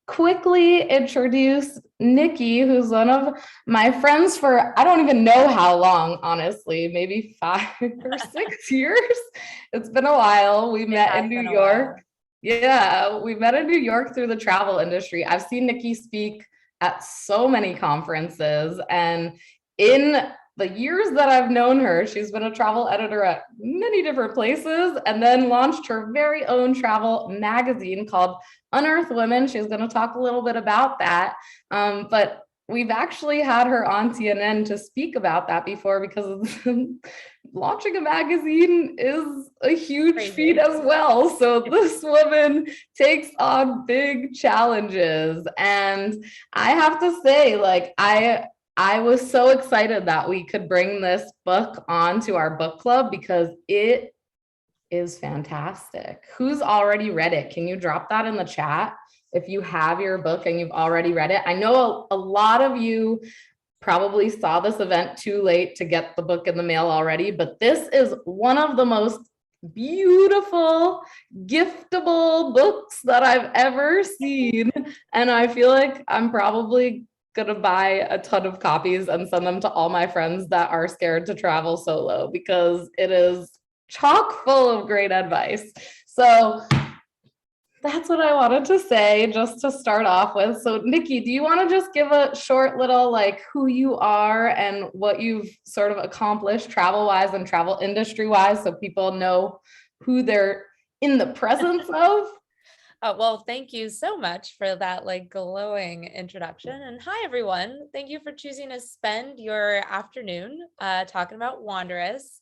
quickly introduce Nikki, who's one of my friends for I don't even know how long, honestly, maybe 5 or 6 years. It's been a while. We met in New York. Yeah, we met in New York through the travel industry. I've seen Nikki speak at so many conferences, and in the years that I've known her, she's been a travel editor at many different places and then launched her very own travel magazine called Unearth Women. She's going to talk a little bit about that. But we've actually had her on CNN to speak about that before because launching a magazine is a huge feat as well. So this woman takes on big challenges. And I have to say, like, I was so excited that we could bring this book onto our book club because it is fantastic. Who's already read it? Can you drop that in the chat if you have your book and you've already read it? I know a lot of you probably saw this event too late to get the book in the mail already, but this is one of the most beautiful, giftable books that I've ever seen. And I feel like I'm probably gonna buy a ton of copies and send them to all my friends that are scared to travel solo because it is chock full of great advice. So that's what I wanted to say just to start off with. So Nikki, do you want to just give a short little like who you are and what you've sort of accomplished travel-wise and travel industry-wise so people know who they're in the presence of? Well, thank you so much for that like glowing introduction. And hi, everyone. Thank you for choosing to spend your afternoon talking about Wanderess.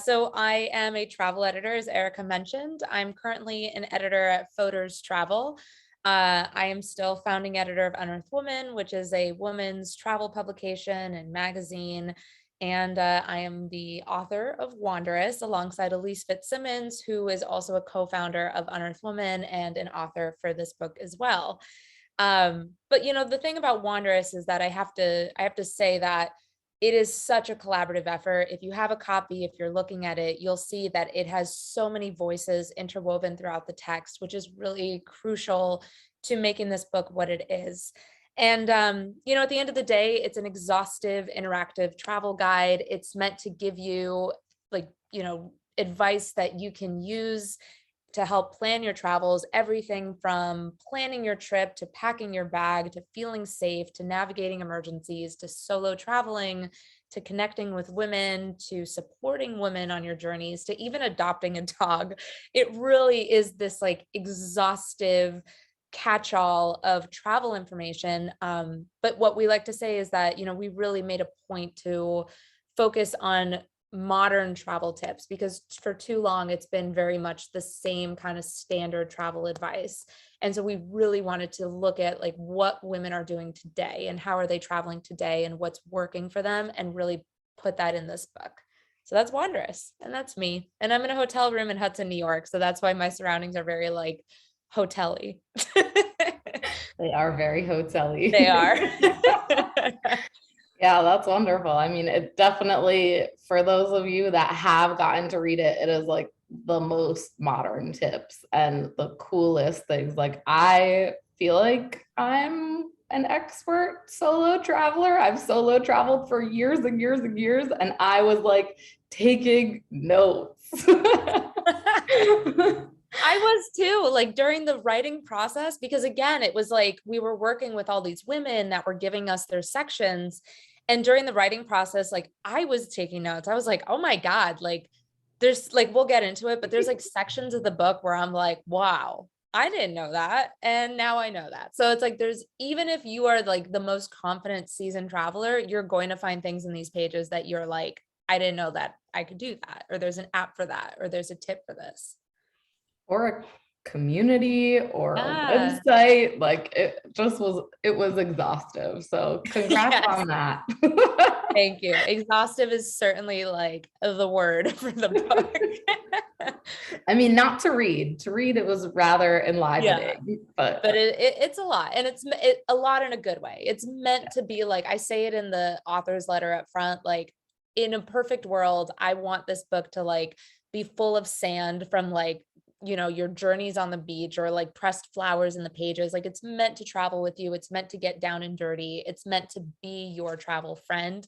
So I am a travel editor, as Erica mentioned. I'm currently an editor at Photos Travel. I am still founding editor of Unearth Women, which is a women's travel publication and magazine. And I am the author of Wanderess alongside Elise Fitzsimmons, who is also a co-founder of Unearth Women and an author for this book as well. But you know, the thing about Wanderess is that I have to say that it is such a collaborative effort. If you have a copy, if you're looking at it, you'll see that it has so many voices interwoven throughout the text, which is really crucial to making this book what it is. And, you know, at the end of the day, it's an exhaustive, interactive travel guide. It's meant to give you like, you know, advice that you can use to help plan your travels, everything from planning your trip to packing your bag, to feeling safe, to navigating emergencies, to solo traveling, to connecting with women, to supporting women on your journeys, to even adopting a dog. It really is this like exhaustive catch-all of travel information. But what we like to say is that, you know, we really made a point to focus on modern travel tips because for too long it's been very much the same kind of standard travel advice. And so we really wanted to look at like what women are doing today and how are they traveling today and what's working for them and really put that in this book. So that's Wanderess and that's me. And I'm in a hotel room in Hudson, New York. So that's why my surroundings are very like hotel-y. They are very hotel-y. They are. Yeah, that's wonderful. I mean, it definitely, for those of you that have gotten to read it, it is like the most modern tips and the coolest things. Like, I feel like I'm an expert solo traveler. I've solo traveled for years and years and years, and I was like taking notes. I was too, like during the writing process, because again, it was like we were working with all these women that were giving us their sections. And during the writing process, like I was taking notes. I was like, oh my God, like there's like, we'll get into it, but there's like sections of the book where I'm like, wow, I didn't know that. And now I know that. So it's like, there's, even if you are like the most confident seasoned traveler, you're going to find things in these pages that you're like, I didn't know that I could do that, or there's an app for that, or there's a tip for this. Or a community or a website. Like it was exhaustive. So congrats on that. Thank you. Exhaustive is certainly like the word for the book. I mean, not to read. To read, it was rather enlivening, but it's a lot, and it's a lot in a good way. It's meant to be like, I say it in the author's letter up front, like in a perfect world, I want this book to like be full of sand from like your journeys on the beach or like pressed flowers in the pages. Like it's meant to travel with you. It's meant to get down and dirty. It's meant to be your travel friend.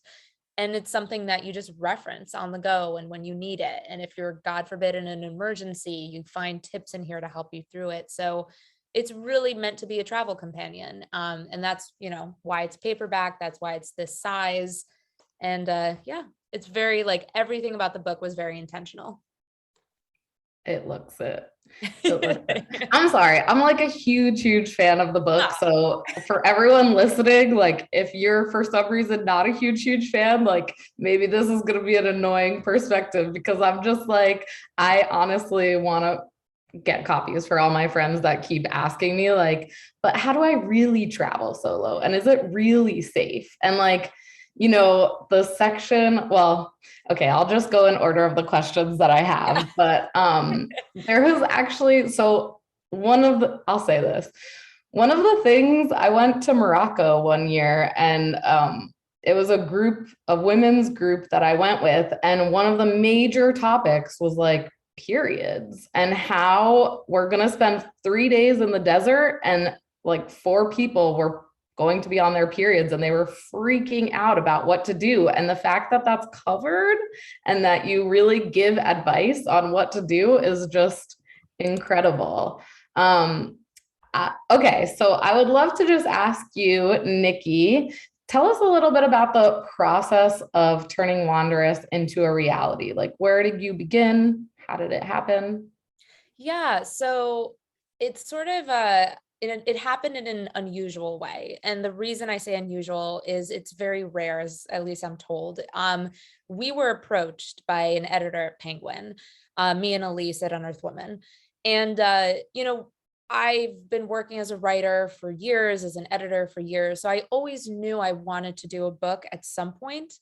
And it's something that you just reference on the go and when you need it. And if you're, God forbid, in an emergency, you find tips in here to help you through it. So it's really meant to be a travel companion. And that's, why it's paperback. That's why it's this size. And yeah, it's very like everything about the book was very intentional. It looks it. I'm sorry. I'm like a huge fan of the book. So for everyone listening, like if you're for some reason not a huge fan, like maybe this is going to be an annoying perspective because I'm just like, I honestly want to get copies for all my friends that keep asking me like, but how do I really travel solo? And is it really safe? And like, the section, well, okay, I'll just go in order of the questions that I have, but there was actually, so I'll say this, one of the things, I went to Morocco one year and it was a women's group that I went with. And one of the major topics was like periods and how we're going to spend 3 days in the desert and like 4 people were going to be on their periods and they were freaking out about what to do. And the fact that that's covered and that you really give advice on what to do is just incredible. Okay, so I would love to just ask you, Nikki, tell us a little bit about the process of turning Wanderess into a reality. Like, where did you begin? How did it happen? Yeah, so it's sort of it happened in an unusual way. And the reason I say unusual is it's very rare, as at least I'm told. We were approached by an editor at Penguin, me and Elise at Unearth Women. And, I've been working as a writer for years, as an editor for years. So I always knew I wanted to do a book at some point.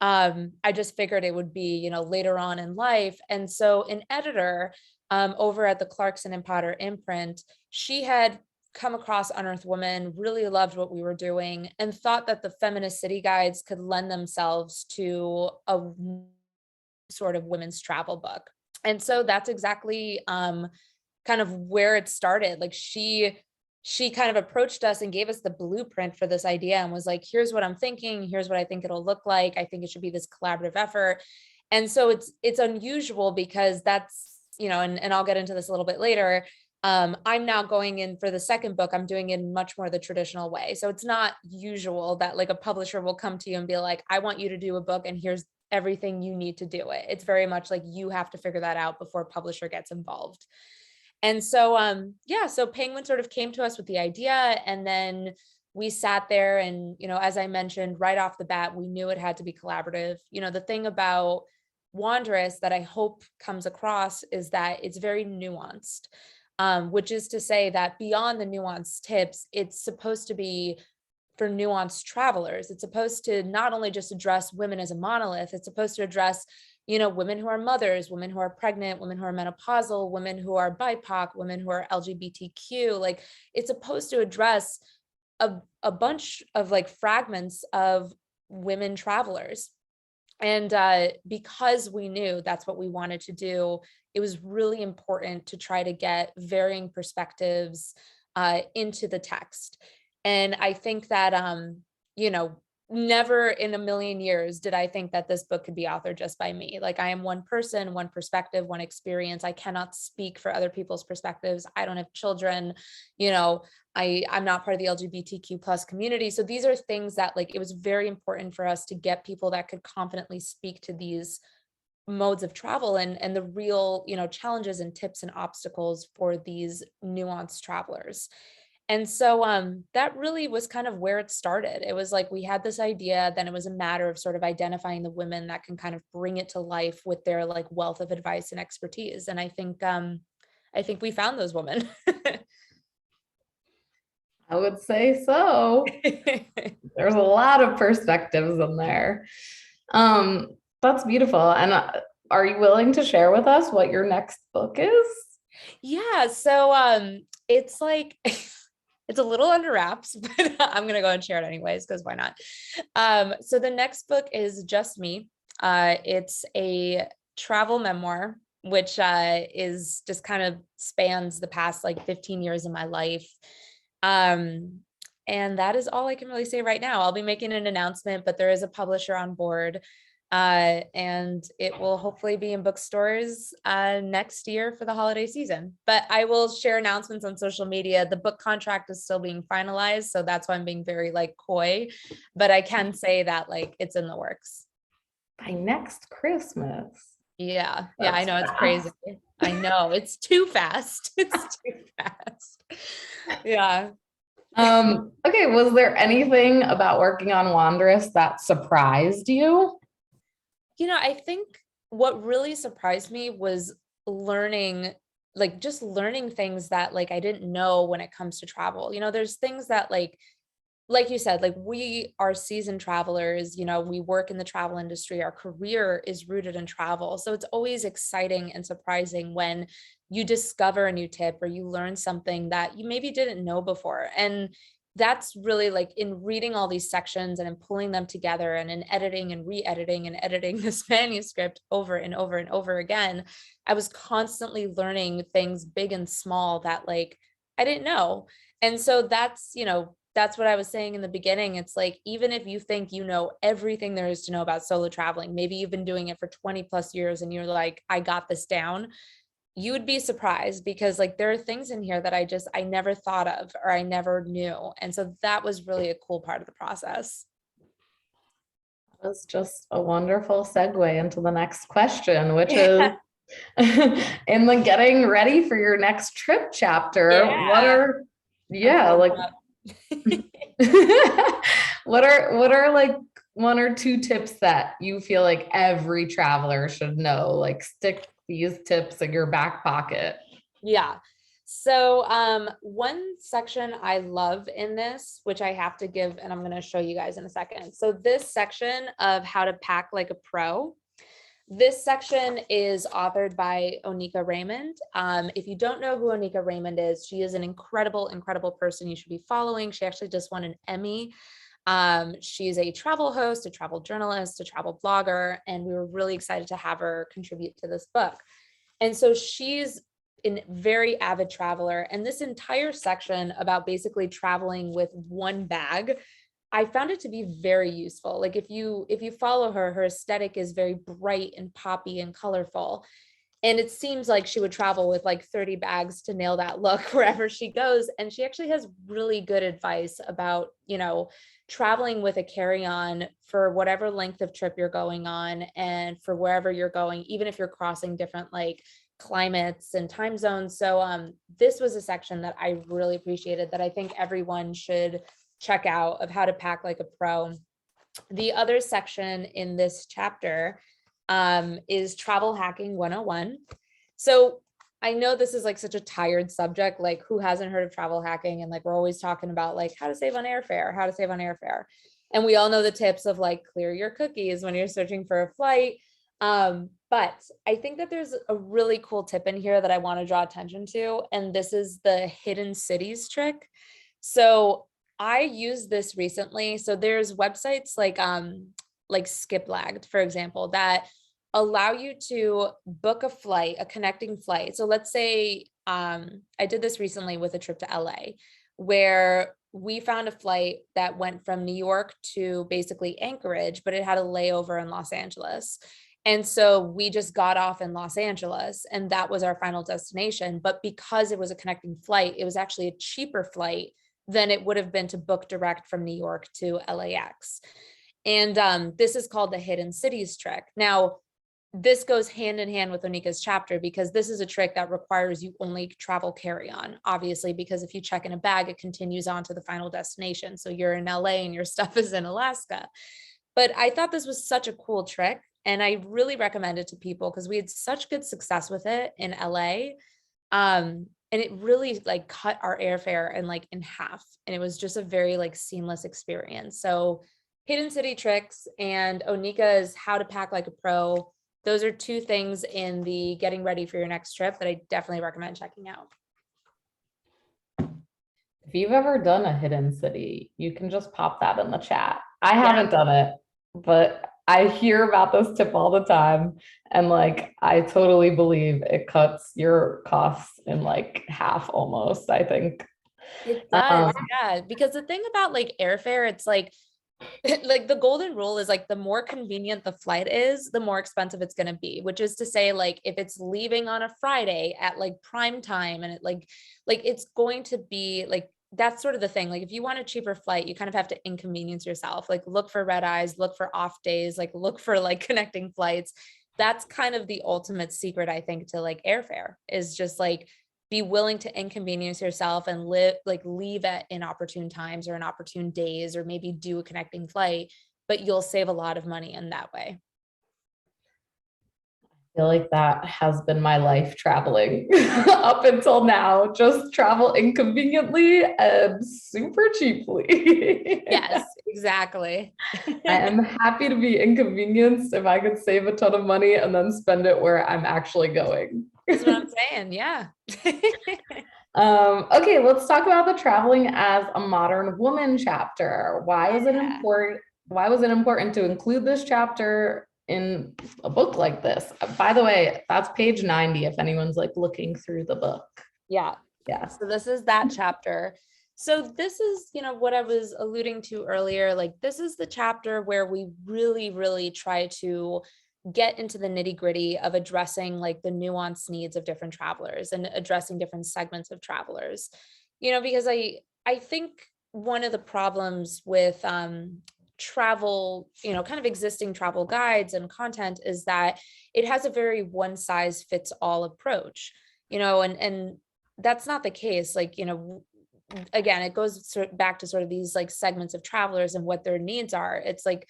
I just figured it would be, later on in life. And so an editor over at the Clarkson and Potter imprint, she had come across Unearth Women, really loved what we were doing, and thought that the feminist city guides could lend themselves to a sort of women's travel book. And so that's exactly kind of where it started. Like she kind of approached us and gave us the blueprint for this idea and was like, here's what I'm thinking, here's what I think it'll look like. I think it should be this collaborative effort. And so it's unusual because that's, and I'll get into this a little bit later. I'm now going in for the second book. I'm doing it in much more the traditional way. So it's not usual that like a publisher will come to you and be like, I want you to do a book and here's everything you need to do it. It's very much like you have to figure that out before a publisher gets involved. And so, so Penguin sort of came to us with the idea, and then we sat there and, as I mentioned, right off the bat, we knew it had to be collaborative. The thing about Wanderess that I hope comes across is that it's very nuanced, which is to say that beyond the nuanced tips, it's supposed to be for nuanced travelers. It's supposed to not only just address women as a monolith, it's supposed to address women who are mothers, women who are pregnant, women who are menopausal, women who are BIPOC, women who are LGBTQ. Like it's supposed to address a bunch of like fragments of women travelers. And because we knew that's what we wanted to do, it was really important to try to get varying perspectives into the text. And I think that, never in a million years did I think that this book could be authored just by me. Like I am one person, one perspective, one experience. I cannot speak for other people's perspectives. I don't have children, I'm not part of the LGBTQ plus community. So these are things that like, it was very important for us to get people that could confidently speak to these modes of travel and the real, challenges and tips and obstacles for these nuanced travelers. And so that really was kind of where it started. It was like we had this idea, then it was a matter of sort of identifying the women that can kind of bring it to life with their like wealth of advice and expertise. And I think we found those women. I would say so. There's a lot of perspectives in there. That's beautiful. And are you willing to share with us what your next book is? Yeah, so it's like it's a little under wraps, but I'm gonna go and share it anyways because why not? So the next book is just me. It's a travel memoir which is just kind of spans the past like 15 years of my life. And that is all I can really say right now. I'll be making an announcement, but there is a publisher on board, and it will hopefully be in bookstores next year for the holiday season. But I will share announcements on social media. The book contract is still being finalized, so that's why I'm being very like coy, but I can say that like it's in the works. By next Christmas. Yeah, That's I know, it's fast. crazy. I know, it's too fast. It's too fast. Yeah. Okay, was there anything about working on Wanderess that surprised you? I think what really surprised me was learning, like just learning things that like I didn't know when it comes to travel. There's things that like you said, like we are seasoned travelers, we work in the travel industry, our career is rooted in travel. So it's always exciting and surprising when you discover a new tip or you learn something that you maybe didn't know before. And that's really like in reading all these sections and in pulling them together and in editing and re-editing and editing this manuscript over and over and over again, I was constantly learning things big and small that like I didn't know. And so that's what I was saying in the beginning. It's like, even if you think you know everything there is to know about solo traveling, maybe you've been doing it for 20 plus years and you're like, I got this down, you would be surprised because like there are things in here that I never thought of or I never knew. And so that was really a cool part of the process. That was just a wonderful segue into the next question, which Yeah. is in the getting ready for your next trip chapter, what Yeah. are, yeah, like what are like one or two tips that you feel like every traveler should know? Like stick these tips in your back pocket. Yeah. So one section I love in this, which I have to give, and I'm going to show you guys in a second. So this section of how to pack like a pro, this section is authored by Onika Raymond. If you don't know who Onika Raymond is, she is an incredible, incredible person you should be following. She actually just won an Emmy. She's a travel host, a travel journalist, a travel blogger, and we were really excited to have her contribute to this book. And so she's a very avid traveler. And this entire section about basically traveling with one bag, I found it to be very useful. Like if you follow her, her aesthetic is very bright and poppy and colorful. And it seems like she would travel with like 30 bags to nail that look wherever she goes. And she actually has really good advice about, traveling with a carry-on for whatever length of trip you're going on and for wherever you're going, even if you're crossing different like climates and time zones. So this was a section that I really appreciated that I think everyone should check out of how to pack like a pro. The other section in this chapter is travel hacking 101. So I know this is like such a tired subject, like who hasn't heard of travel hacking? And like, we're always talking about like how to save on airfare. And we all know the tips of like clear your cookies when you're searching for a flight. But I think that there's a really cool tip in here that I want to draw attention to. And this is the hidden cities trick. So I used this recently. So there's websites like Skiplagged, for example, that allow you to book a flight, a connecting flight. So let's say I did this recently with a trip to LA, where we found a flight that went from New York to basically Anchorage, but it had a layover in Los Angeles. And so we just got off in Los Angeles and that was our final destination. But because it was a connecting flight, it was actually a cheaper flight than it would have been to book direct from New York to LAX. And this is called the hidden cities trick. Now, this goes hand in hand with Onika's chapter because this is a trick that requires you only travel carry-on, obviously, because if you check in a bag, it continues on to the final destination. So you're in LA and your stuff is in Alaska. But I thought this was such a cool trick and I really recommend it to people because we had such good success with it in LA. And it really like cut our airfare and like in half. And it was just a very like seamless experience. So hidden city tricks and Onika's how to pack like a pro. Those are two things in the getting ready for your next trip that I definitely recommend checking out. If you've ever done a hidden city, you can just pop that in the chat. I haven't done it, but I hear about this tip all the time. And like, I totally believe it cuts your costs in like half almost, I think. It Um, does, yeah. Because the thing about like airfare, it's like like the golden rule is like the more convenient the flight is, the more expensive it's going to be, which is to say like if it's leaving on a Friday at like prime time and it like it's going to be like that's sort of the thing. Like if you want a cheaper flight, you kind of have to inconvenience yourself. Like look for red eyes, look for off days, like look for like connecting flights. That's kind of the ultimate secret, I think, to like airfare is just like be willing to inconvenience yourself and leave at inopportune times or inopportune days, or maybe do a connecting flight, but you'll save a lot of money in that way. I feel like that has been my life traveling up until now. Just travel inconveniently and super cheaply. Yes, exactly. I am happy to be inconvenienced if I could save a ton of money and then spend it where I'm actually going. That's what I'm saying. Yeah. Okay, let's talk about the traveling as a modern woman chapter. Why was it Yeah. important? Why was it important to include this chapter in a book like this? By the way, that's page 90 if anyone's like looking through the book. Yeah. Yeah. So this is that chapter. So this is, what I was alluding to earlier. Like this is the chapter where we really, really try to get into the nitty gritty of addressing like the nuanced needs of different travelers and addressing different segments of travelers. Because I think one of the problems with travel, kind of existing travel guides and content is that it has a very one size fits all approach, and that's not the case. Like, again, it goes back to sort of these like segments of travelers and what their needs are. It's like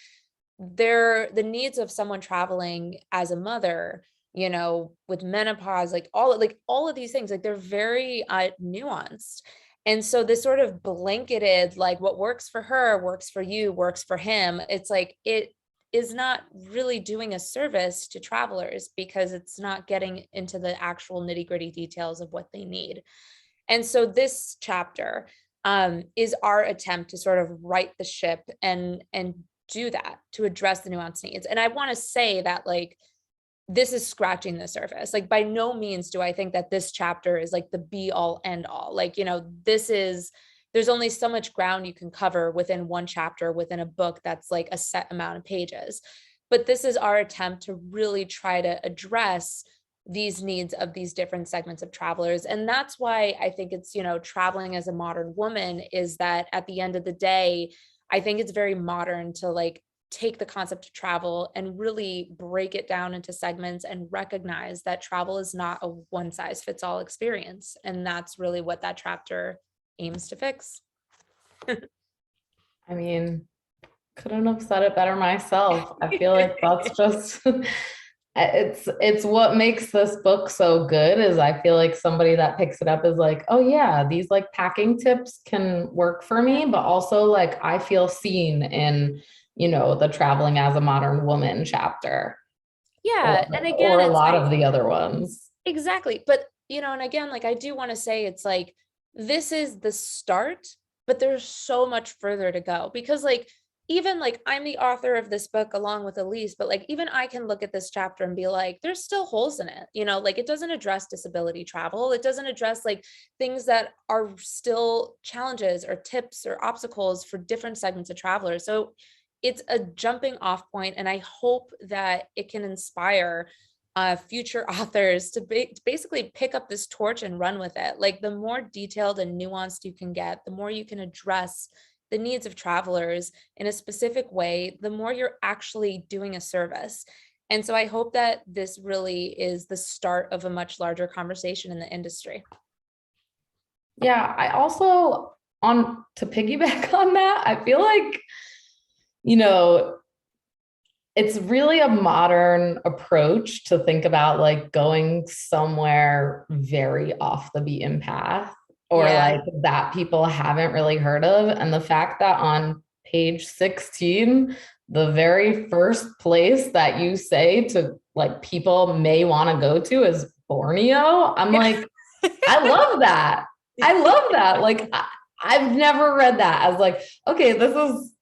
the needs of someone traveling as a mother, with menopause, like all of these things, like they're very nuanced. And so this sort of blanketed, like what works for her, works for you, works for him. It's like it is not really doing a service to travelers because it's not getting into the actual nitty gritty details of what they need. And so this chapter is our attempt to sort of right the ship and do that, to address the nuanced needs. And I want to say that like this is scratching the surface. Like by no means do I think that this chapter is like the be all end all. Like, there's only so much ground you can cover within one chapter within a book that's like a set amount of pages. But this is our attempt to really try to address these needs of these different segments of travelers. And that's why I think it's, traveling as a modern woman is that at the end of the day, I think it's very modern to like take the concept of travel and really break it down into segments and recognize that travel is not a one size fits all experience. And that's really what that chapter aims to fix. I mean, couldn't have said it better myself. I feel like that's just it's what makes this book so good is I feel like somebody that picks it up is like, oh yeah, these like packing tips can work for me, but also like I feel seen in, the traveling as a modern woman chapter Yeah. And again, or a it's lot like, of the other ones. exactly. But, and again, like I do want to say it's like, this is the start, but there's so much further to go because like, even like I'm the author of this book along with Elise, but like even I can look at this chapter and be like, there's still holes in it, like it doesn't address disability travel. It doesn't address like things that are still challenges or tips or obstacles for different segments of travelers. So it's a jumping off point, and I hope that it can inspire future authors to basically pick up this torch and run with it. Like the more detailed and nuanced you can get, the more you can address the needs of travelers in a specific way, the more you're actually doing a service. And so I hope that this really is the start of a much larger conversation in the industry. Yeah, I also on to piggyback on that, I feel like, you know, it's really a modern approach to think about like going somewhere very off the beaten path or Yeah. like that people haven't really heard of. And the fact that on page 16, the very first place that you say to like people may want to go to is Borneo. I'm like, I love that. I love that. Like, I've never read that as like, okay, this is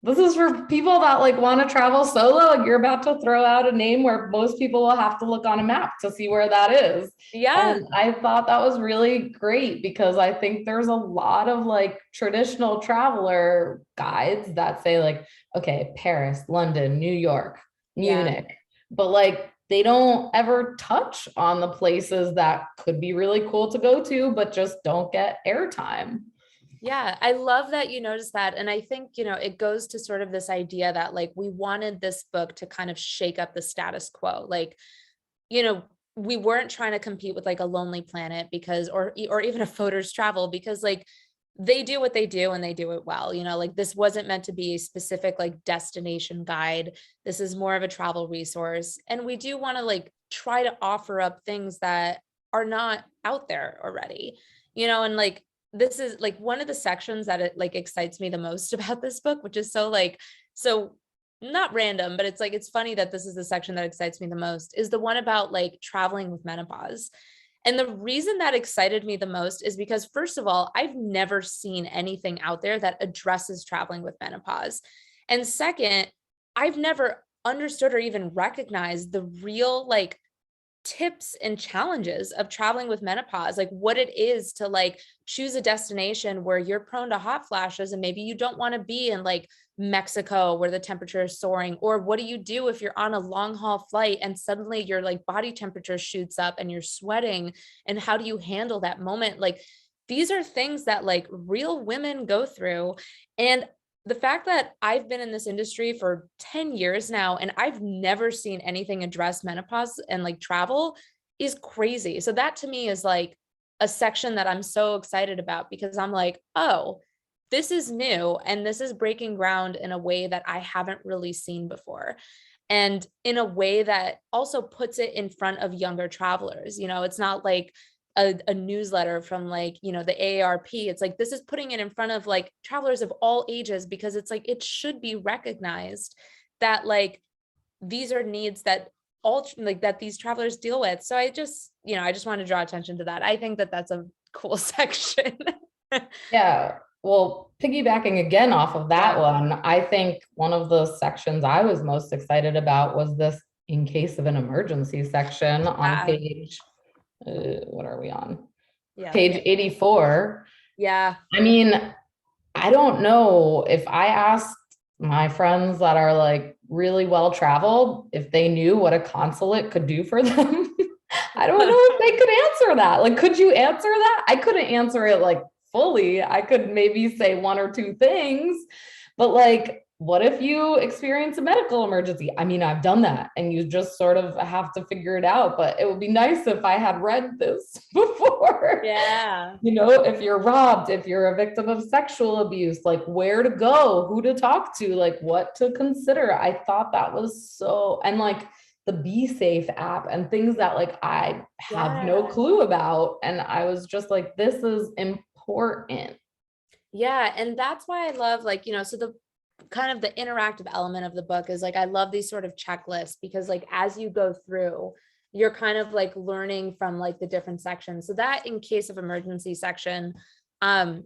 This is for people that like want to travel solo, and you're about to throw out a name where most people will have to look on a map to see where that is. Yeah. And I thought that was really great because I think there's a lot of like traditional traveler guides that say like, okay, Paris, London, New York, Yeah. Munich, but like they don't ever touch on the places that could be really cool to go to, but just don't get airtime. Yeah, I love that you noticed that. And I think, it goes to sort of this idea that like we wanted this book to kind of shake up the status quo. Like, we weren't trying to compete with like a Lonely Planet because or even a Photos Travel because like they do what they do and they do it well. Like this wasn't meant to be a specific like destination guide. This is more of a travel resource. And we do want to like try to offer up things that are not out there already. And like this is like one of the sections that it like excites me the most about this book, which is so not random, but it's like it's funny that this is the section that excites me the most, is the one about like traveling with menopause. And the reason that excited me the most is because, first of all, I've never seen anything out there that addresses traveling with menopause. And second, I've never understood or even recognized the real like tips and challenges of traveling with menopause, like what it is to like choose a destination where you're prone to hot flashes and maybe you don't want to be in like Mexico where the temperature is soaring, or what do you do if you're on a long haul flight and suddenly your like body temperature shoots up and you're sweating, and how do you handle that moment? Like these are things that like real women go through. And the fact that I've been in this industry for 10 years now and I've never seen anything address menopause and like travel is crazy. So that to me is like a section that I'm so excited about because I'm like, oh, this is new and this is breaking ground in a way that I haven't really seen before. And in a way that also puts it in front of younger travelers. It's not like a newsletter from like, the AARP. It's like, this is putting it in front of like travelers of all ages, because it's like, it should be recognized that like, these are needs that all like that these travelers deal with. So I just want to draw attention to that. I think that that's a cool section. Yeah. Well, piggybacking again off of that Yeah. one, I think one of the sections I was most excited about was this in case of an emergency section on Yeah. page, what are we on? Yeah. Page 84. Yeah. I mean, I don't know if I asked my friends that are like really well traveled if they knew what a consulate could do for them. I don't know if they could answer that. Like, could you answer that? I couldn't answer it like fully. I could maybe say one or two things, but like, what if you experience a medical emergency? I mean, I've done that and you just sort of have to figure it out, but it would be nice if I had read this before. Yeah. If you're robbed, if you're a victim of sexual abuse, like where to go, who to talk to, like what to consider. I thought that was so, and like the Be Safe app and things that like I have no Yeah. clue about. And I was just like, this is important. Yeah. And that's why I love like, so the kind of the interactive element of the book is like, I love these sort of checklists because like, as you go through, you're kind of like learning from like the different sections. So that in case of emergency section, I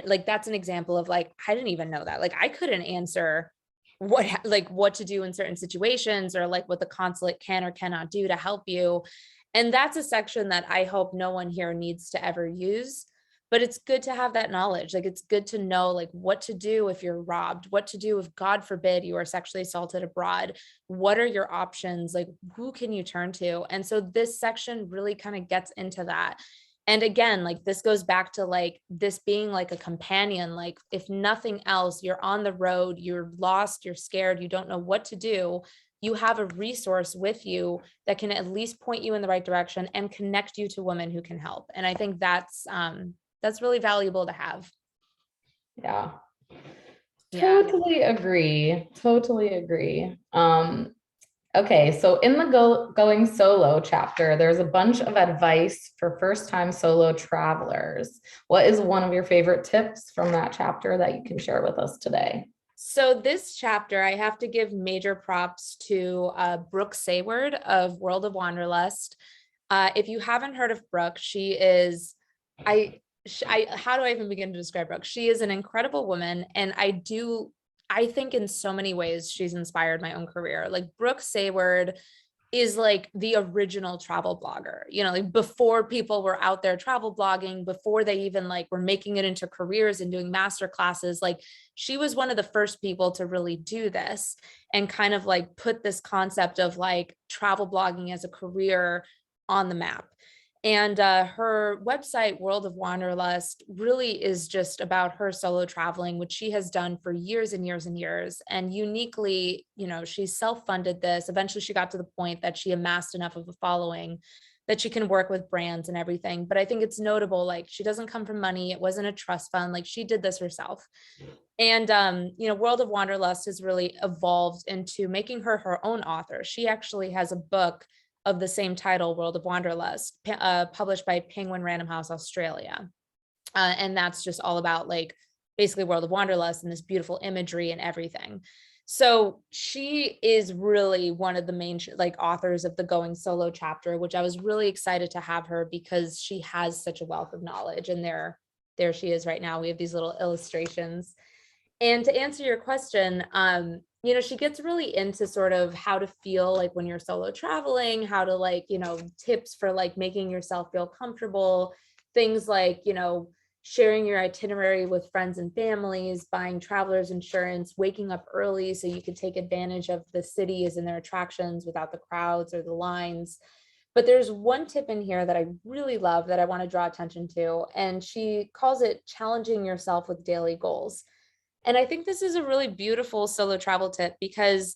like, that's an example of like, I didn't even know that. Like, I couldn't answer what to do in certain situations or like what the consulate can or cannot do to help you. And that's a section that I hope no one here needs to ever use, but it's good to have that knowledge. Like it's good to know like what to do if you're robbed, what to do if God forbid you are sexually assaulted abroad. What are your options? Like who can you turn to? And so this section really kind of gets into that. And again, like this goes back to like this being like a companion. Like if nothing else, you're on the road, you're lost, you're scared, you don't know what to do. You have a resource with you that can at least point you in the right direction and connect you to women who can help. And I think that's really valuable to have. Yeah. Yeah. Totally agree. Totally agree. Okay, so in the going solo chapter, there's a bunch of advice for first-time solo travelers. What is one of your favorite tips from that chapter that you can share with us today? So this chapter, I have to give major props to Brooke Sayward of World of Wanderlust. If you haven't heard of Brooke, she is, how do I even begin to describe Brooke? She is an incredible woman, and I think in so many ways she's inspired my own career. Like Brooke Sayward is like the original travel blogger, you know, like before people were out there travel blogging, before they even like were making it into careers and doing master classes, like she was one of the first people to really do this and kind of like put this concept of like travel blogging as a career on the map. And her website, World of Wanderlust, really is just about her solo traveling, which she has done for years and years and years. And uniquely, you know, she self-funded this. Eventually, she got to the point that she amassed enough of a following that she can work with brands and everything. But I think it's notable, like she doesn't come from money. It wasn't a trust fund. Like she did this herself. And, you know, World of Wanderlust has really evolved into making her her own author. She actually has a book of the same title, World of Wanderlust, published by Penguin Random House Australia. And that's just all about like basically World of Wanderlust and this beautiful imagery and everything. So she is really one of the main like authors of the Going Solo chapter, which I was really excited to have her because she has such a wealth of knowledge. And there she is right now. We have these little illustrations. And to answer your question, you know, she gets really into sort of how to feel like when you're solo traveling, how to like, you know, tips for like making yourself feel comfortable, things like, you know, sharing your itinerary with friends and families, buying traveler's insurance, waking up early so you can take advantage of the cities and their attractions without the crowds or the lines. But there's one tip in here that I really love that I want to draw attention to, and she calls it challenging yourself with daily goals. And I think this is a really beautiful solo travel tip because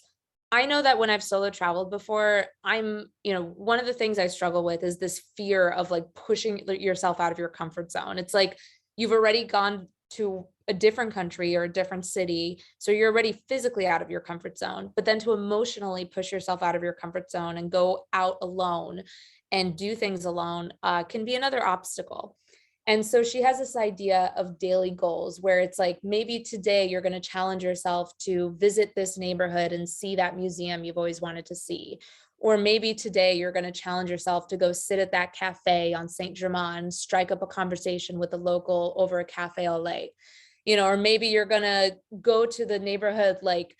I know that when I've solo traveled before, you know, one of the things I struggle with is this fear of like pushing yourself out of your comfort zone. It's like you've already gone to a different country or a different city, so you're already physically out of your comfort zone, but then to emotionally push yourself out of your comfort zone and go out alone and do things alone can be another obstacle. And so she has this idea of daily goals where it's like, maybe today you're going to challenge yourself to visit this neighborhood and see that museum you've always wanted to see. Or maybe today you're going to challenge yourself to go sit at that cafe on Saint Germain, strike up a conversation with a local over a cafe au lait. You know, or maybe you're going to go to the neighborhood, like,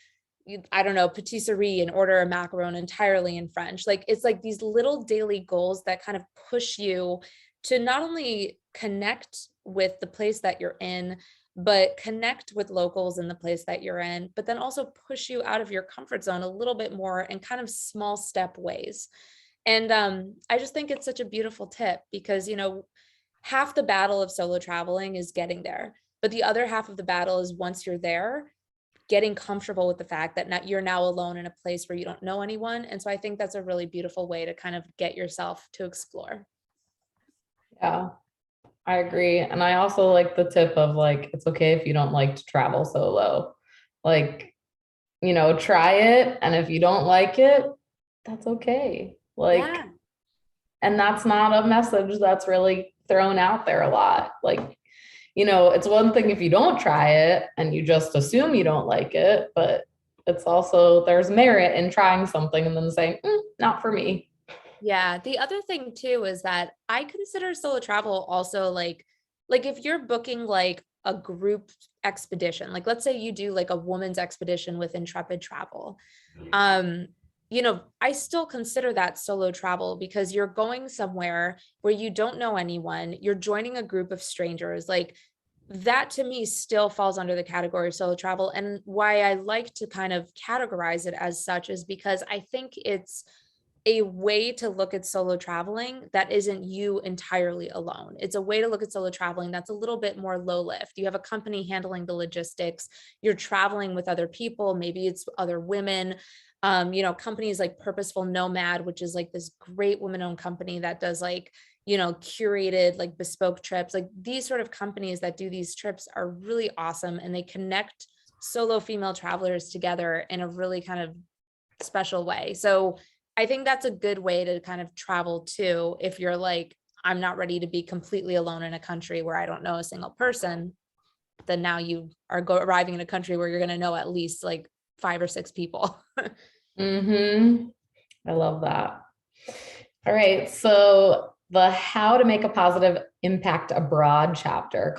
I don't know, patisserie and order a macaron entirely in French. Like, it's like these little daily goals that kind of push you to not only connect with the place that you're in, but connect with locals in the place that you're in, but then also push you out of your comfort zone a little bit more in kind of small step ways. And I just think it's such a beautiful tip because, you know, half the battle of solo traveling is getting there, but the other half of the battle is once you're there, getting comfortable with the fact that you're now alone in a place where you don't know anyone. And so I think that's a really beautiful way to kind of get yourself to explore. Yeah, I agree. And I also like the tip of like, it's okay if you don't like to travel solo. Like, you know, try it. And if you don't like it, that's okay. Like, Yeah. and that's not a message that's really thrown out there a lot. Like, you know, it's one thing if you don't try it and you just assume you don't like it, but it's also, there's merit in trying something and then saying, not for me. Yeah. The other thing too is that I consider solo travel also like if you're booking like a group expedition, like let's say you do like a woman's expedition with Intrepid Travel. Um, you know, I still consider that solo travel because you're going somewhere where you don't know anyone, you're joining a group of strangers. Like that to me still falls under the category of solo travel. And why I like to kind of categorize it as such is because I think it's a way to look at solo traveling that isn't you entirely alone. It's a way to look at solo traveling that's a little bit more low lift. You have a company handling the logistics. You're traveling with other people. Maybe it's other women. You know, companies like Purposeful Nomad, which is like this great women-owned company that does like, you know, curated like bespoke trips. Like these sort of companies that do these trips are really awesome, and they connect solo female travelers together in a really kind of special way. So I think that's a good way to kind of travel too. If you're like, I'm not ready to be completely alone in a country where I don't know a single person, then now you are arriving in a country where you're going to know at least like 5 or 6 people. I love that. All right. So The How to Make a Positive Impact Abroad chapter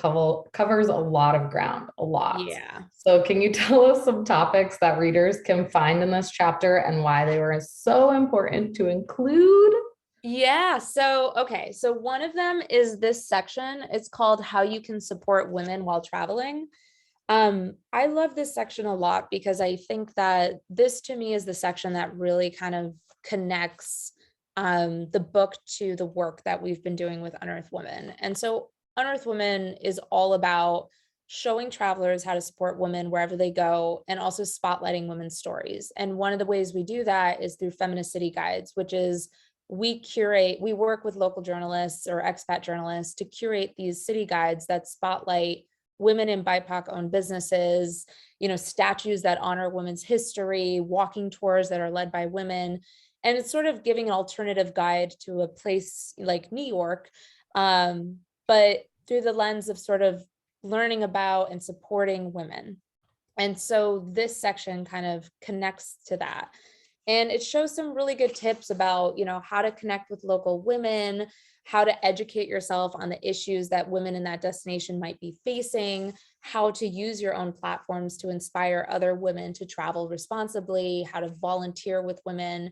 covers a lot of ground, a lot. Yeah. So can you tell us some topics that readers can find in this chapter and why they were so important to include? Yeah. So, okay. So one of them is this section. It's called How You Can Support Women While Traveling. I love this section a lot because I think that this to me is the section that really kind of connects the book to the work that we've been doing with Unearth Women. And so Unearth Women is all about showing travelers how to support women wherever they go and also spotlighting women's stories. And one of the ways we do that is through feminist city guides, which is we work with local journalists or expat journalists to curate these city guides that spotlight women in BIPOC owned businesses, statues that honor women's history, walking tours that are led by women. And it's sort of giving an alternative guide to a place like New York, but through the lens of sort of learning about and supporting women. And so this section kind of connects to that. And it shows some really good tips about, how to connect with local women, how to educate yourself on the issues that women in that destination might be facing, how to use your own platforms to inspire other women to travel responsibly, how to volunteer with women.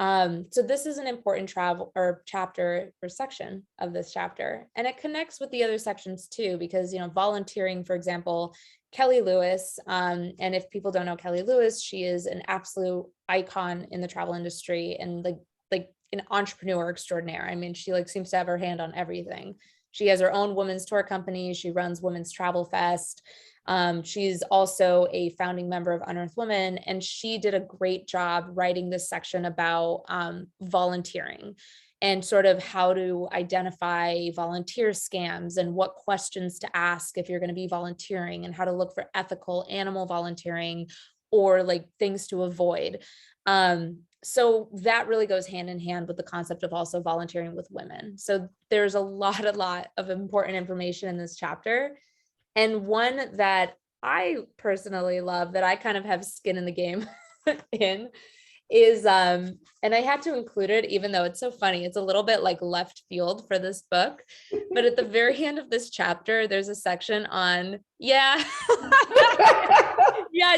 So this is an important travel or chapter or section of this chapter. And it connects with the other sections too, because, volunteering, for example, Kelly Lewis. And if people don't know Kelly Lewis, she is an absolute icon in the travel industry and like an entrepreneur extraordinaire. I mean, she seems to have her hand on everything. She has her own women's tour company. She runs Women's Travel Fest. She's also a founding member of Unearth Women, and she did a great job writing this section about volunteering and sort of how to identify volunteer scams and what questions to ask if you're going to be volunteering and how to look for ethical animal volunteering or things to avoid. So that really goes hand in hand with the concept of also volunteering with women. So there's a lot of important information in this chapter. And one that I personally love that I kind of have skin in the game in is, and I had to include it, even though it's so funny, it's a little bit left field for this book, but at the very end of this chapter, there's a section on, yeah, yeah,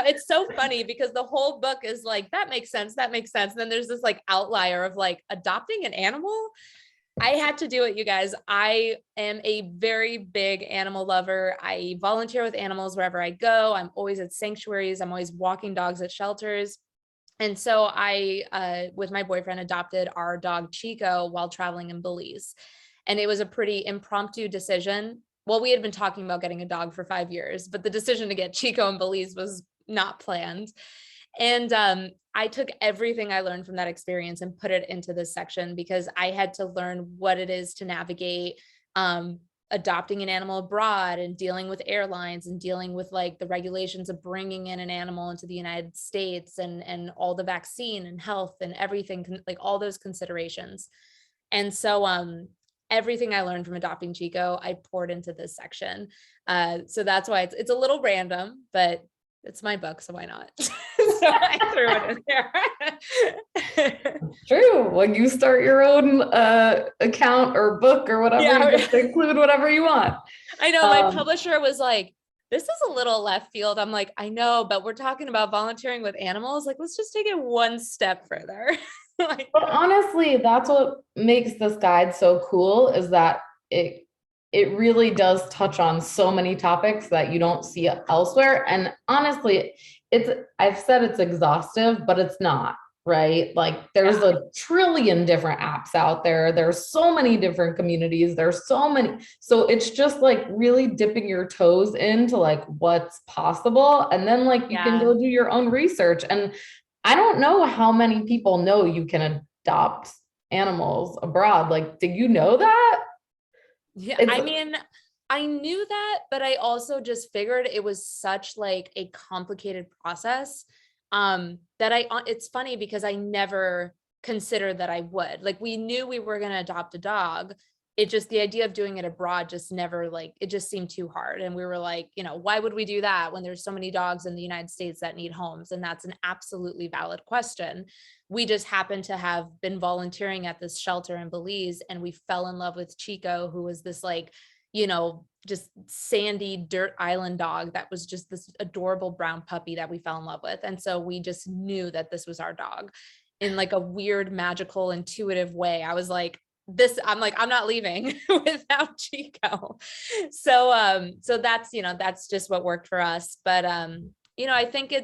it's so funny because the whole book is that makes sense. And then there's this outlier of adopting an animal. I had to do it, you guys. I am a very big animal lover. I volunteer with animals wherever I go. I'm always at sanctuaries. I'm always walking dogs at shelters. And so I, with my boyfriend, adopted our dog Chico while traveling in Belize. And it was a pretty impromptu decision. Well, we had been talking about getting a dog for 5 years, but the decision to get Chico in Belize was not planned. And I took everything I learned from that experience and put it into this section because I had to learn what it is to navigate adopting an animal abroad and dealing with airlines and dealing with the regulations of bringing in an animal into the United States and all the vaccine and health and everything, all those considerations. And so everything I learned from adopting Chico, I poured into this section. So that's why it's a little random, but it's my book, so why not? So I threw it in there. True. When you start your own account or book or whatever, Yeah. you just include whatever you want. I know my publisher was like, this is a little left field. I'm like, I know, but we're talking about volunteering with animals. Let's just take it one step further. But honestly, that's what makes this guide so cool is that it really does touch on so many topics that you don't see elsewhere. And honestly, I've said it's exhaustive, but it's not, right? There's a trillion different apps out there. There's so many different communities. There's so many. So it's just really dipping your toes into what's possible. And then you can go do your own research. And I don't know how many people know you can adopt animals abroad. Did you know that? Yeah, I mean, I knew that, but I also just figured it was such a complicated process that it's funny because I never considered that I would. We knew we were going to adopt a dog, it just, the idea of doing it abroad just never, like, it just seemed too hard. And we were like, you know, why would we do that when there's so many dogs in the United States that need homes? And that's an absolutely valid question. We just happened to have been volunteering at this shelter in Belize, and we fell in love with Chico, who was this, like, you know, just sandy dirt island dog that was just this adorable brown puppy that we fell in love with. And so we just knew that this was our dog in like a weird, magical, intuitive way. I was like, I'm like, I'm not leaving without Chico. So that's, you know, that's just what worked for us. But you know, I think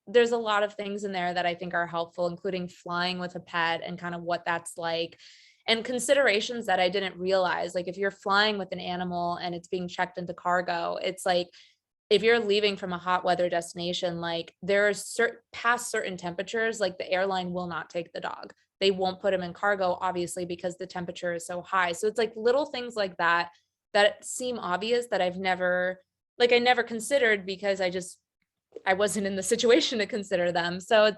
there's a lot of things in there that I think are helpful, including flying with a pet and kind of what that's like, and considerations that I didn't realize. Like if you're flying with an animal and it's being checked into cargo, it's like, if you're leaving from a hot weather destination, like there are past certain temperatures, like the airline will not take the dog. They won't put him in cargo, obviously, because the temperature is so high. So it's like little things like that that seem obvious that I never considered, because I wasn't in the situation to consider them. So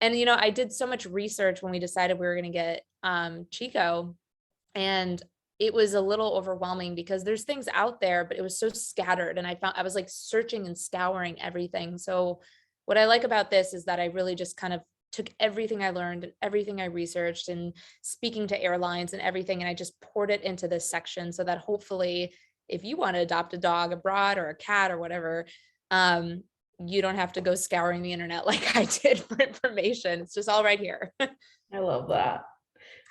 and you know, I did so much research when we decided we were going to get Chico, and it was a little overwhelming because there's things out there, but it was so scattered. And I was like searching and scouring everything. So what I like about this is that I really just kind of took everything I learned, everything I researched, and speaking to airlines and everything, and I just poured it into this section so that hopefully if you want to adopt a dog abroad or a cat or whatever, you don't have to go scouring the internet like I did for information. It's just all right here. I love that.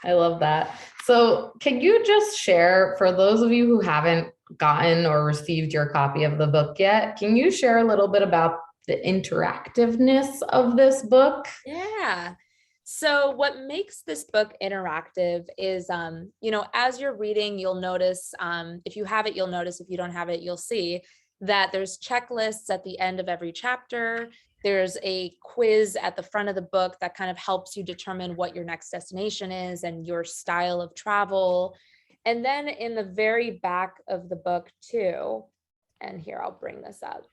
I love that. So can you just share, for those of you who haven't gotten or received your copy of the book yet, can you share a little bit about the interactiveness of this book? Yeah. So what makes this book interactive is, you know, as you're reading, you'll notice, if you have it, you'll notice, if you don't have it, you'll see that there's checklists at the end of every chapter. There's a quiz at the front of the book that kind of helps you determine what your next destination is and your style of travel. And then in the very back of the book too, and here, I'll bring this up.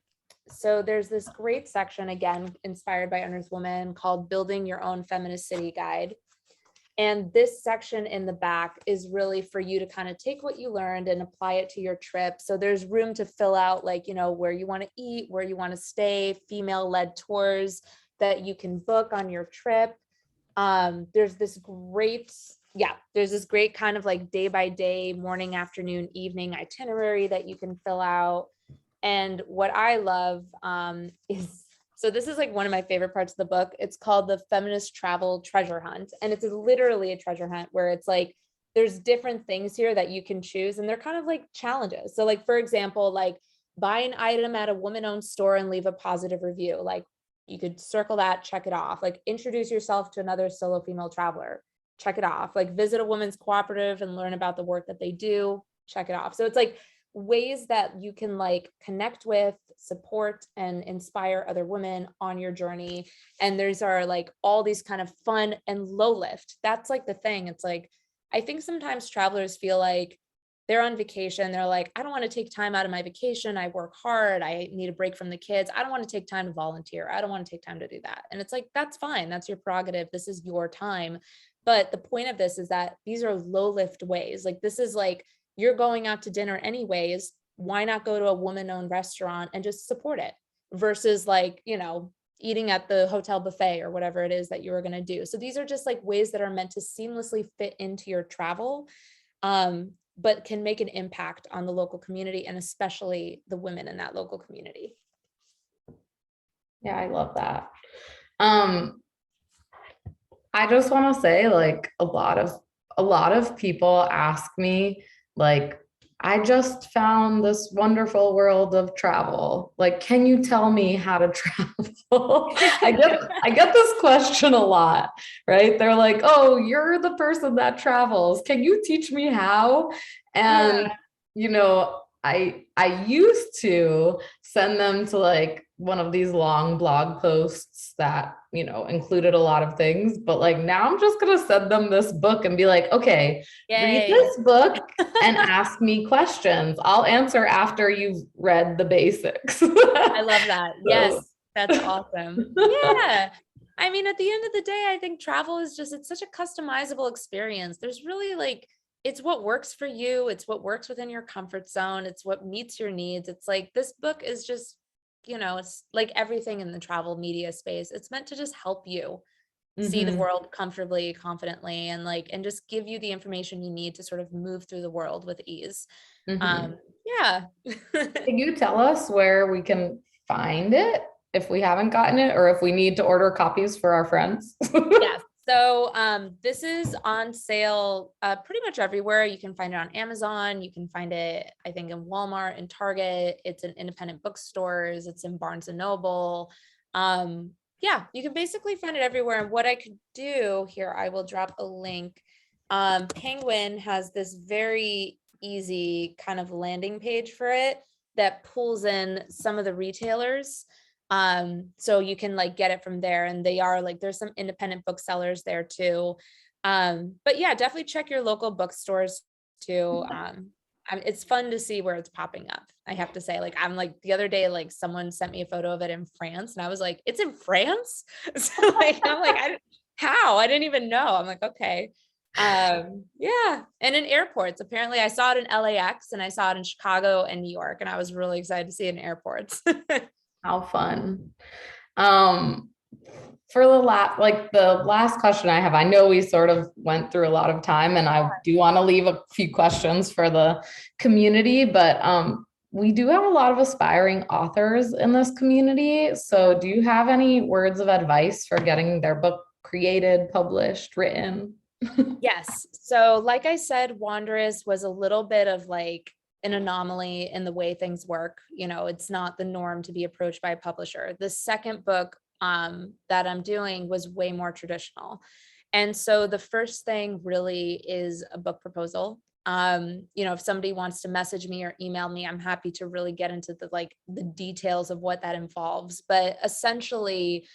So there's this great section, again, inspired by Unearth Women, called Building Your Own Feminist City Guide. And this section in the back is really for you to kind of take what you learned and apply it to your trip. So there's room to fill out, like, you know, where you want to eat, where you want to stay, female-led tours that you can book on your trip. There's this great kind of like day by day, morning, afternoon, evening itinerary that you can fill out. And what I love is, so this is like one of my favorite parts of the book. It's called the Feminist Travel Treasure Hunt. And it's literally a treasure hunt where it's like, there's different things here that you can choose, and they're kind of like challenges. So like, for example, like buy an item at a woman-owned store and leave a positive review. Like you could circle that, check it off. Like introduce yourself to another solo female traveler, check it off. Like visit a women's cooperative and learn about the work that they do, check it off. So it's like ways that you can like connect with, support, and inspire other women on your journey. And there's are like all these kind of fun and low lift. That's like the thing. It's like, I think sometimes travelers feel like they're on vacation. They're like, I don't want to take time out of my vacation. I work hard. I need a break from the kids. I don't want to take time to volunteer. I don't want to take time to do that. And it's like, that's fine. That's your prerogative. This is your time. But the point of this is that these are low lift ways. Like this is like, you're going out to dinner anyways, why not go to a woman-owned restaurant and just support it versus like, you know, eating at the hotel buffet or whatever it is that you were going to do. So these are just like ways that are meant to seamlessly fit into your travel, but can make an impact on the local community and especially the women in that local community. Yeah, I love that. I just want to say, like, a lot of people ask me, like, I just found this wonderful world of travel. Like, can you tell me how to travel? I get this question a lot, right? They're like, oh, you're the person that travels. Can you teach me how? And, you know, I used to send them to like one of these long blog posts that, you know, included a lot of things, but like now I'm just going to send them this book and be like, okay, read this book and ask me questions. I'll answer after you've read the basics. I love that. Yes, that's awesome. Yeah. I mean, at the end of the day, I think travel is just, it's such a customizable experience. There's really like it's what works for you. It's what works within your comfort zone. It's what meets your needs. It's like, this book is just, it's like everything in the travel media space. It's meant to just help you see the Mhm. world comfortably, confidently, and just give you the information you need to sort of move through the world with ease. Mhm. Yeah. Can you tell us where we can find it if we haven't gotten it, or if we need to order copies for our friends? Yes. So this is on sale pretty much everywhere. You can find it on Amazon. You can find it, I think, in Walmart and Target. It's in independent bookstores. It's in Barnes and Noble. Yeah, you can basically find it everywhere. And what I could do here, I will drop a link. Penguin has this very easy kind of landing page for it that pulls in some of the retailers. So you can like get it from there, and they are like, there's some independent booksellers there too. But yeah, definitely check your local bookstores too. It's fun to see where it's popping up. I have to say, like, I'm like, the other day, like someone sent me a photo of it in France, and I was like, it's in France. So like, I'm like, how? I didn't even know. I'm like, okay. Yeah. And in airports, apparently I saw it in LAX, and I saw it in Chicago and New York, and I was really excited to see it in airports. How fun. Um, for the last question I have, I know we sort of went through a lot of time, and I do want to leave a few questions for the community, but we do have a lot of aspiring authors in this community. So do you have any words of advice for getting their book created, published, written? Yes. So like I said, Wanderess was a little bit of like an anomaly in the way things work. It's not the norm to be approached by a publisher. The second book that I'm doing was way more traditional. And so the first thing really is a book proposal. If somebody wants to message me or email me, I'm happy to really get into the details of what that involves. But essentially,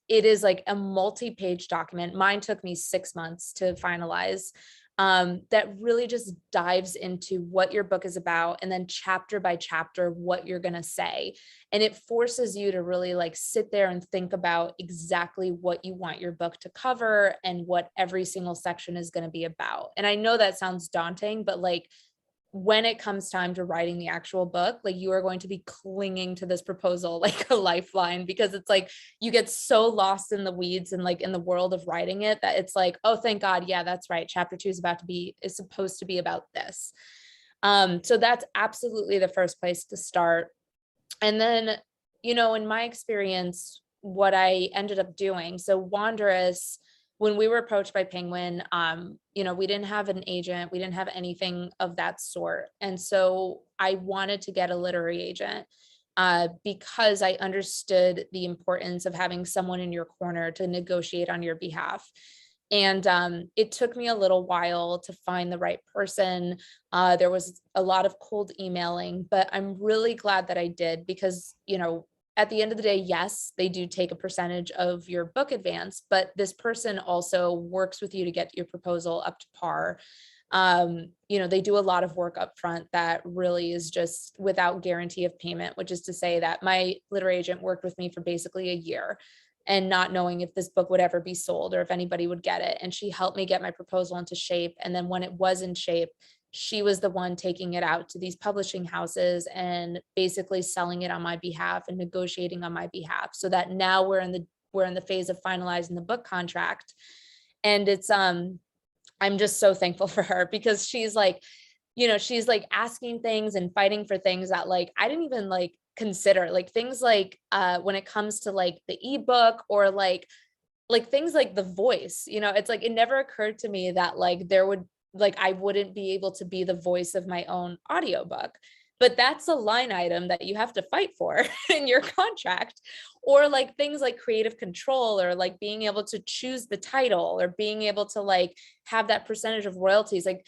it is like a multi-page document. Mine took me 6 months to finalize. That really just dives into what your book is about, and then chapter by chapter what you're going to say. And it forces you to really like sit there and think about exactly what you want your book to cover and what every single section is going to be about. And I know that sounds daunting, but like, when it comes time to writing the actual book, like, you are going to be clinging to this proposal like a lifeline, because it's like you get so lost in the weeds and like in the world of writing it, that it's like, oh, thank God, yeah, that's right, chapter 2 is supposed to be about this. So that's absolutely the first place to start. And then, in my experience, what I ended up doing, so Wanderess, when we were approached by Penguin, we didn't have an agent, we didn't have anything of that sort. And so I wanted to get a literary agent because I understood the importance of having someone in your corner to negotiate on your behalf. And it took me a little while to find the right person. There was a lot of cold emailing, but I'm really glad that I did, because, at the end of the day, yes, they do take a percentage of your book advance, but this person also works with you to get your proposal up to par. They do a lot of work up front that really is just without guarantee of payment, which is to say that my literary agent worked with me for basically a year, and not knowing if this book would ever be sold or if anybody would get it. And she helped me get my proposal into shape. And then when it was in shape, she was the one taking it out to these publishing houses and basically selling it on my behalf and negotiating on my behalf, so that now we're in the phase of finalizing the book contract. And it's I'm just so thankful for her, because she's like asking things and fighting for things that like I didn't even like consider, like things like when it comes to like the ebook, or like things like the voice. It's like it never occurred to me that like I wouldn't be able to be the voice of my own audiobook. But that's a line item that you have to fight for in your contract. Or like things like creative control, or like being able to choose the title, or being able to like have that percentage of royalties. Like,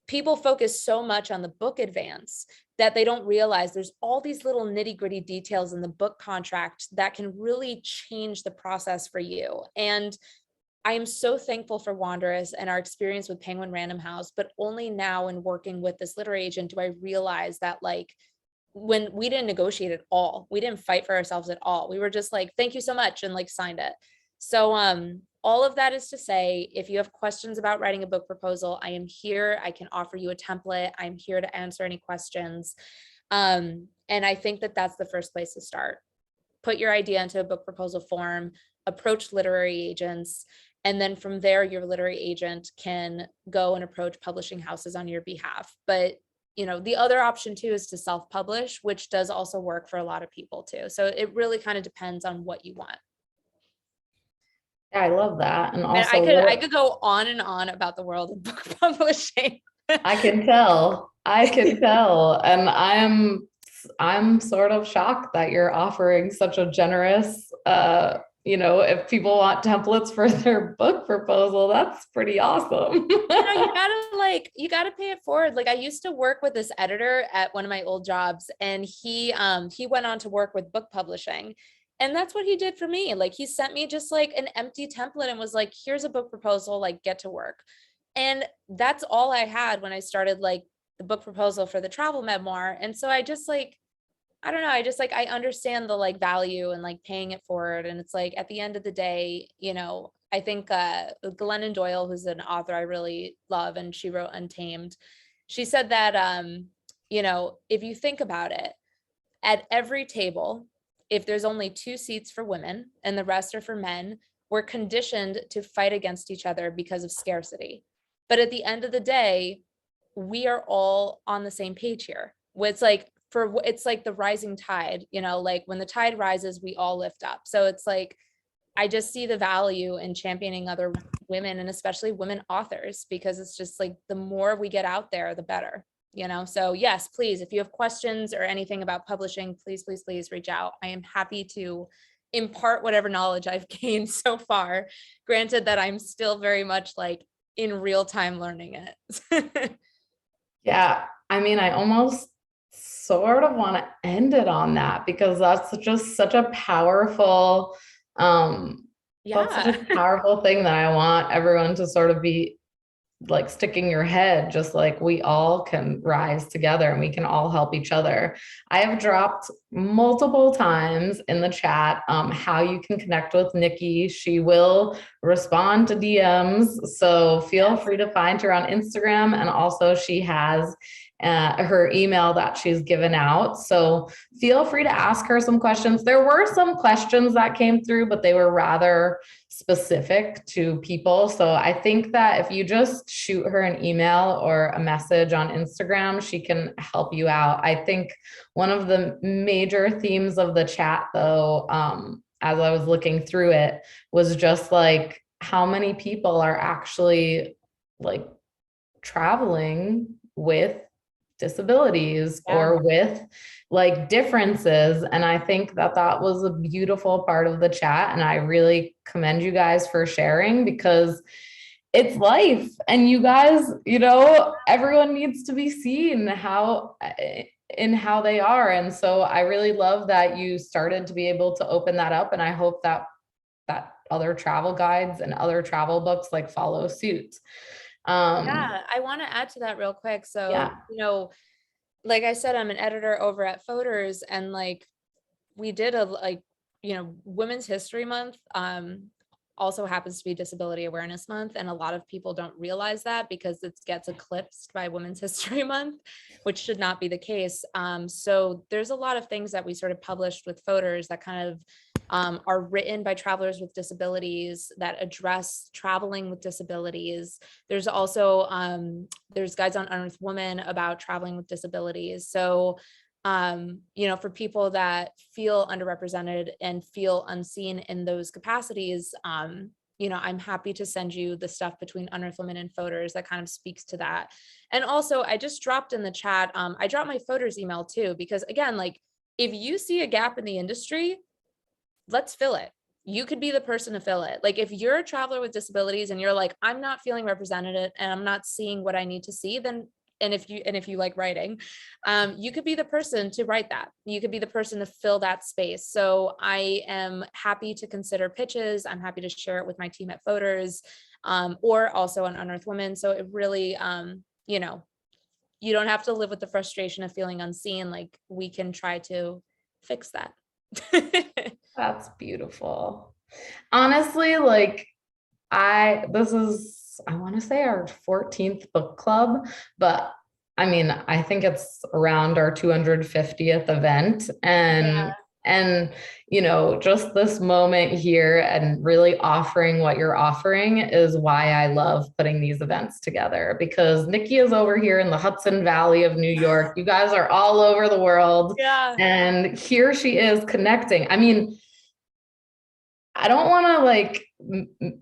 people focus so much on the book advance that they don't realize there's all these little nitty-gritty details in the book contract that can really change the process for you. And I am so thankful for Wanderess and our experience with Penguin Random House, but only now in working with this literary agent do I realize that like, when we didn't negotiate at all, we didn't fight for ourselves at all. We were just like, thank you so much, and like signed it. So all of that is to say, if you have questions about writing a book proposal, I am here. I can offer you a template. I'm here to answer any questions. And I think that that's the first place to start. Put your idea into a book proposal form, approach literary agents, and then from there, your literary agent can go and approach publishing houses on your behalf. But the other option too is to self-publish, which does also work for a lot of people too. So it really kind of depends on what you want. Yeah, I love that. And And also I could go on and on about the world of book publishing. I can tell. And I'm sort of shocked that you're offering such a generous if people want templates for their book proposal, that's pretty awesome. You gotta pay it forward. Like, I used to work with this editor at one of my old jobs, and he went on to work with book publishing. And that's what he did for me. Like, he sent me just like an empty template and was like, here's a book proposal, like, get to work. And that's all I had when I started like the book proposal for the travel memoir. And so I just like, I don't know, I understand the like value and like paying it forward. And it's like, at the end of the day, I think Glennon Doyle, who's an author I really love, and she wrote Untamed, she said that, if you think about it, at every table, if there's only 2 seats for women and the rest are for men, we're conditioned to fight against each other because of scarcity. But at the end of the day, we are all on the same page here. It's like the rising tide, like when the tide rises, we all lift up. So it's like, I just see the value in championing other women, and especially women authors, because it's just like, the more we get out there, the better. So yes, please, if you have questions or anything about publishing, please reach out. I am happy to impart whatever knowledge I've gained so far. Granted that I'm still very much like in real time learning it. Yeah. I mean, I almost sort of want to end it on that, because that's just such a powerful, that's such a powerful thing that I want everyone to sort of be like sticking your head, just like we all can rise together and we can all help each other. I have dropped multiple times in the chat how you can connect with Nikki. She will respond to DMs, so feel free to find her on Instagram, and also she has her email that she's given out. So feel free to ask her some questions. There were some questions that came through, but they were rather specific to people. So I think that if you just shoot her an email or a message on Instagram, she can help you out. I think one of the major themes of the chat, though, as I was looking through it, was just like how many people are actually like traveling with disabilities or with like differences. And I think that that was a beautiful part of the chat. And I really commend you guys for sharing, because it's life, and you guys, everyone needs to be seen in how they are. And so I really love that you started to be able to open that up. And I hope that other travel guides and other travel books like follow suit. I want to add to that real quick. So, like I said, I'm an editor over at Photos, and like we did Women's History Month also happens to be Disability Awareness Month. And a lot of people don't realize that, because it gets eclipsed by Women's History Month, which should not be the case. So there's a lot of things that we sort of published with Photos that kind of are written by travelers with disabilities that address traveling with disabilities. There's also, there's guides on Unearth Women about traveling with disabilities. So, for people that feel underrepresented and feel unseen in those capacities, I'm happy to send you the stuff between Unearth Women and Photos that kind of speaks to that. And also, I just dropped in the chat, I dropped my Photos email too, because again, like if you see a gap in the industry, let's fill it. You could be the person to fill it. Like if you're a traveler with disabilities and you're like, I'm not feeling represented and I'm not seeing what I need to see, then and if you like writing, you could be the person to write that. You could be the person to fill that space. So I am happy to consider pitches. I'm happy to share it with my team at Photos, or also on Unearth Women. So it really, you don't have to live with the frustration of feeling unseen. Like we can try to fix that. That's beautiful. Honestly, like this is, I want to say our 14th book club, but I mean, I think it's around our 250th event. And, just this moment here and really offering what you're offering is why I love putting these events together, because Nikki is over here in the Hudson Valley of New York. You guys are all over the world. Yeah. And here she is connecting. I mean, I don't want to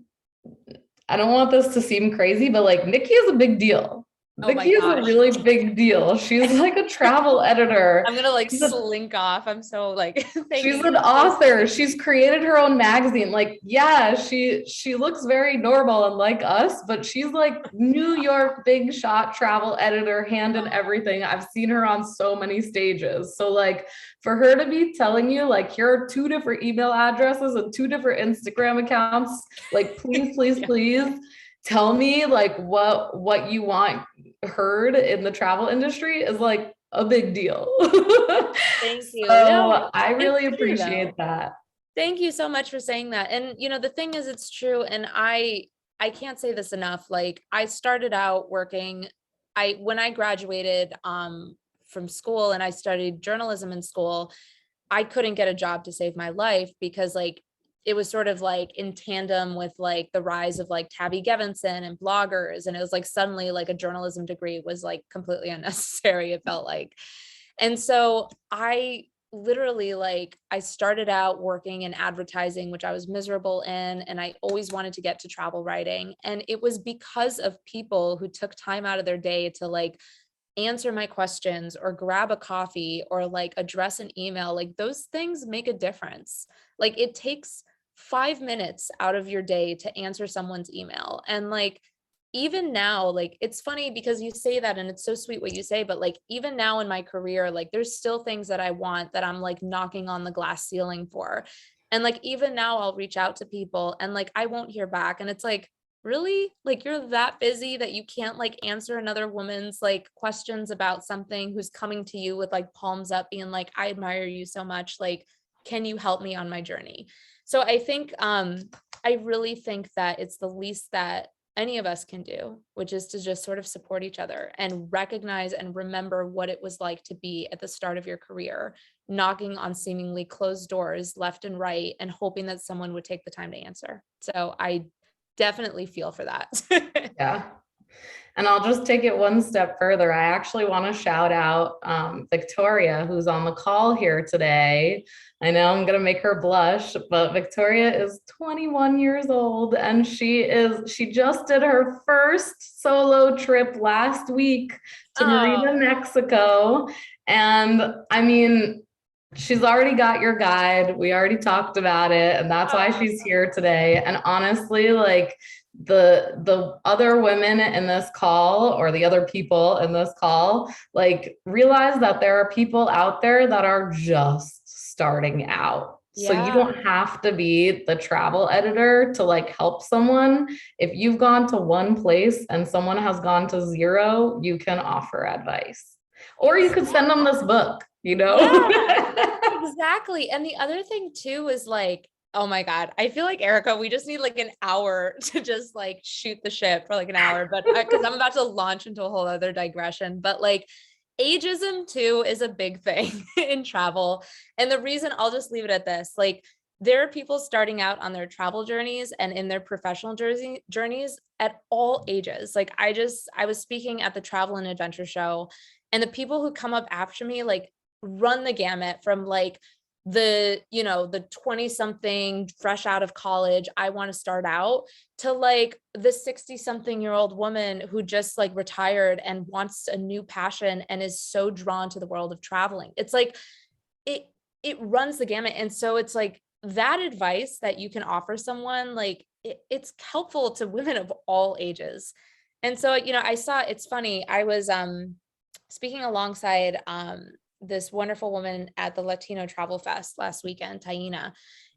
I don't want this to seem crazy, but like Nikki is a big deal. Oh my Nikki is a gosh. really big deal. She's like a travel editor. I'm gonna like She's slink off. I'm so like, thank She's you. an author. She's created her own magazine. Like, yeah, she looks very normal and like us, but she's like New York big shot travel editor, hand in everything. I've seen her on so many stages. So like for her to be telling you like here are 2 different email addresses and 2 different Instagram accounts, like please, Yeah. please tell me like what you want heard in the travel industry is like a big deal. Thank you. So I It's really true, though. appreciate that. Thank you so much for saying that. And the thing is, it's true. And I can't say this enough. Like I started out working, when I graduated from school and I studied journalism in school, I couldn't get a job to save my life because like it was sort of like in tandem with like the rise of like Tabby Gevinson and bloggers. And it was like suddenly like a journalism degree was like completely unnecessary, it felt like. And so I literally like I started out working in advertising, which I was miserable in, and I always wanted to get to travel writing. And it was because of people who took time out of their day to like answer my questions or grab a coffee or like address an email. Like those things make a difference. Like it takes 5 minutes out of your day to answer someone's email. And like even now, like it's funny because you say that and it's so sweet what you say, but like even now in my career, like there's still things that I want that I'm like knocking on the glass ceiling for. And like even now I'll reach out to people and like I won't hear back. And it's like, really? Like you're that busy that you can't like answer another woman's like questions about something who's coming to you with like palms up being like, I admire you so much. Like, can you help me on my journey? So I think I really think that it's the least that any of us can do, which is to just sort of support each other and recognize and remember what it was like to be at the start of your career, knocking on seemingly closed doors left and right and hoping that someone would take the time to answer. So I definitely feel for that. Yeah. And I'll just take it one step further. I actually want to shout out Victoria, who's on the call here today. I know I'm going to make her blush, but Victoria is 21 years old and she just did her first solo trip last week to Merida, Mexico. And I mean, she's already got your guide. We already talked about it, and that's why she's here today. And honestly, like the other women in this call or the other people in this call, like realize that there are people out there that are just starting out. So you don't have to be the travel editor to like help someone. If you've gone to one place and someone has gone to 0, you can offer advice. Or you could send them this book, Yeah, exactly. And the other thing too is like, oh my God, I feel like Erica, we just need like an hour to just like shoot the ship for like an hour, but because I'm about to launch into a whole other digression, but like ageism too is a big thing in travel. And the reason I'll just leave it at this, like there are people starting out on their travel journeys and in their professional journeys at all ages. Like I was speaking at the Travel and Adventure Show, and the people who come up after me, like run the gamut from like the 20 something fresh out of college, I want to start out, to like the 60 something year old woman who just like retired and wants a new passion and is so drawn to the world of traveling. It's like it runs the gamut. And so it's like that advice that you can offer someone, like it's helpful to women of all ages. And so I saw, it's funny, I was speaking alongside this wonderful woman at the Latino Travel Fest last weekend, Taina,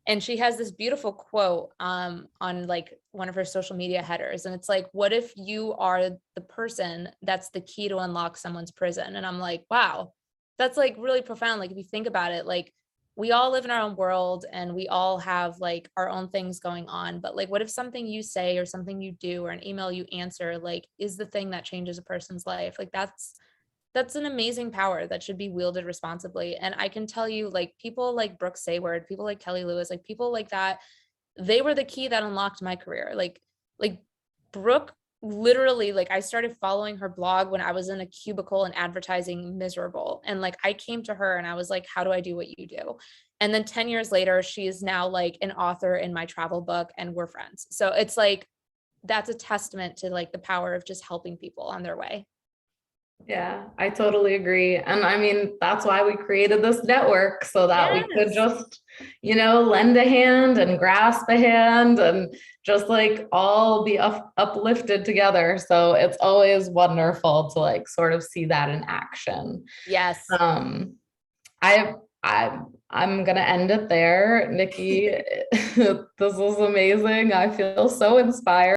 and she has this beautiful quote on like one of her social media headers, and it's like, what if you are the person that's the key to unlock someone's prison? And I'm like, wow, that's like really profound. Like if you think about it, like we all live in our own world and we all have like our own things going on. But like, what if something you say or something you do or an email you answer, like, is the thing that changes a person's life? Like that's an amazing power that should be wielded responsibly. And I can tell you, like, people like Brooke Sayward, people like Kelly Lewis, like people like that, they were the key that unlocked my career. Like Brooke literally, like, I started following her blog when I was in a cubicle and advertising miserable. And like, I came to her and I was like, how do I do what you do? And then 10 years later, she is now like an author in my travel book and we're friends. So it's like, that's a testament to like the power of just helping people on their way. Yeah, I totally agree. And I mean, that's why we created this network, so that we could Yes. just, lend a hand and grasp a hand and just like all be uplifted together. So it's always wonderful to like sort of see that in action. Yes. Um, I I'm gonna end it there, Nikki. This was amazing. I feel so inspired.